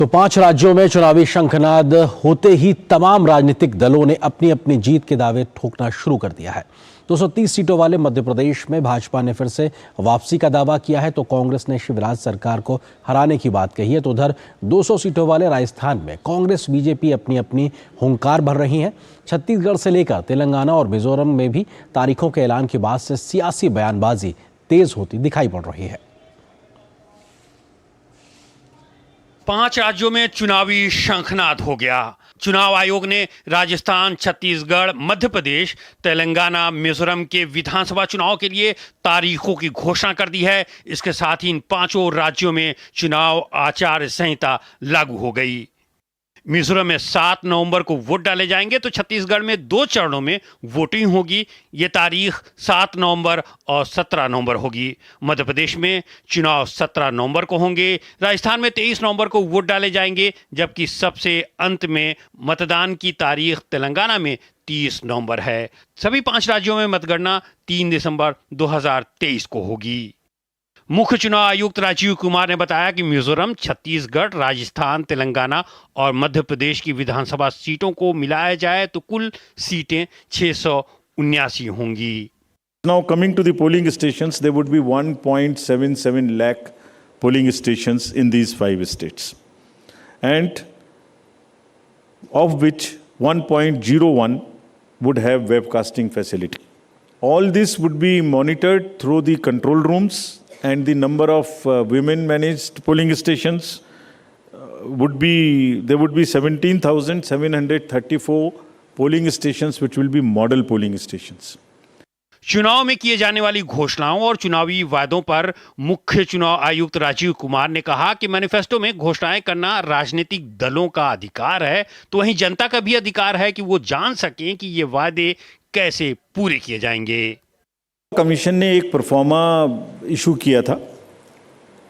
तो 5 राज्यों में चुनावी शंखनाद होते ही तमाम राजनीतिक दलों ने अपनी अपनी जीत के दावे ठोकना शुरू कर दिया है। 230 सीटों वाले मध्य प्रदेश में भाजपा ने फिर से वापसी का दावा किया है, तो कांग्रेस ने शिवराज सरकार को हराने की बात कही है। तो उधर 200 सीटों वाले राजस्थान में कांग्रेस बीजेपी अपनी अपनी हुंकार भर रही हैं। छत्तीसगढ़ से लेकर तेलंगाना और मिजोरम में भी तारीखों के ऐलान के बाद से सियासी बयानबाजी तेज होती दिखाई पड़ रही है। 5 राज्यों में चुनावी शंखनाद हो गया। चुनाव आयोग ने राजस्थान, छत्तीसगढ़, मध्य प्रदेश, तेलंगाना, मिजोरम के विधानसभा चुनाव के लिए तारीखों की घोषणा कर दी है। इसके साथ ही इन 5 राज्यों में चुनाव आचार संहिता लागू हो गई। मिजोरम में 7 नवंबर को वोट डाले जाएंगे, तो छत्तीसगढ़ में 2 चरणों में वोटिंग होगी। ये तारीख 7 नवंबर और 17 नवंबर होगी। मध्य प्रदेश में चुनाव 17 नवंबर को होंगे। राजस्थान में 23 नवंबर को वोट डाले जाएंगे, जबकि सबसे अंत में मतदान की तारीख तेलंगाना में 30 नवंबर है। सभी 5 राज्यों में मतगणना 3 दिसंबर 2023 को होगी। मुख्य चुनाव आयुक्त राजीव कुमार ने बताया कि मिजोरम, छत्तीसगढ़, राजस्थान, तेलंगाना और मध्य प्रदेश की विधानसभा सीटों को मिलाया जाए तो कुल सीटें 679 होंगी। Now coming to the polling stations, there would be 1.77 lakh polling stations in these 5 states, and of which 1.01 would have webcasting facility. All this would be monitored through the control rooms, and the number of women managed polling stations would be 17,734 polling stations which will be model polling stations. चुनाव में किए जाने वाली घोषणाओं और चुनावी वादों पर मुख्य चुनाव आयुक्त राजीव कुमार ने कहा कि मैनिफेस्टो में घोषणाएं करना राजनीतिक दलों का अधिकार है, तो वहीं जनता का भी अधिकार है कि वो जान सकें कि ये वादे कैसे पूरे किए जाएंगे। कमीशन ने एक परफॉर्मा इशू किया था,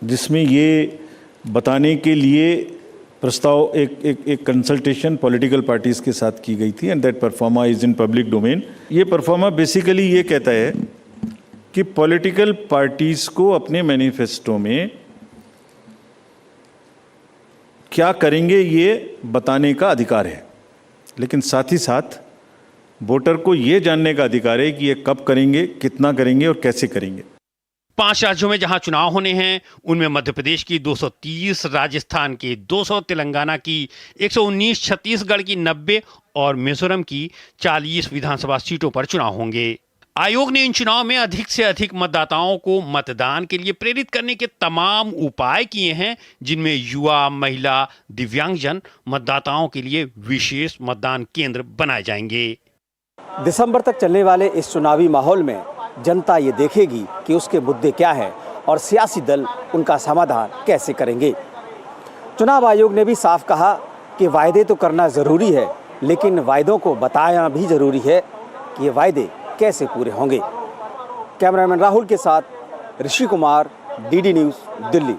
जिसमें ये बताने के लिए प्रस्ताव एक कंसल्टेशन पॉलिटिकल पार्टीज़ के साथ की गई थी, and that pro forma is in public domain. ये परफॉर्मा बेसिकली ये कहता है कि पॉलिटिकल पार्टीज़ को अपने मैनिफेस्टो में क्या करेंगे ये बताने का अधिकार है, लेकिन साथ ही साथ वोटर को ये जानने का अधिकार है कि ये कब करेंगे, कितना करेंगे और कैसे करेंगे। 5 राज्यों में जहां चुनाव होने हैं, उनमें मध्य प्रदेश की 230, राजस्थान की 200, तेलंगाना की 119, छत्तीसगढ़ की 90 और मिजोरम की 40 विधानसभा सीटों पर चुनाव होंगे। आयोग ने इन चुनाव में अधिक से अधिक मतदाताओं को मतदान के लिए प्रेरित करने के तमाम उपाय किए हैं, जिनमें युवा, महिला, दिव्यांगजन मतदाताओं के लिए विशेष मतदान केंद्र बनाए जाएंगे। दिसंबर तक चलने वाले इस चुनावी माहौल में जनता ये देखेगी कि उसके मुद्दे क्या हैं और सियासी दल उनका समाधान कैसे करेंगे। चुनाव आयोग ने भी साफ कहा कि वायदे तो करना ज़रूरी है, लेकिन वायदों को बताना भी ज़रूरी है कि ये वायदे कैसे पूरे होंगे। कैमरामैन राहुल के साथ ऋषि कुमार, DD न्यूज़, दिल्ली।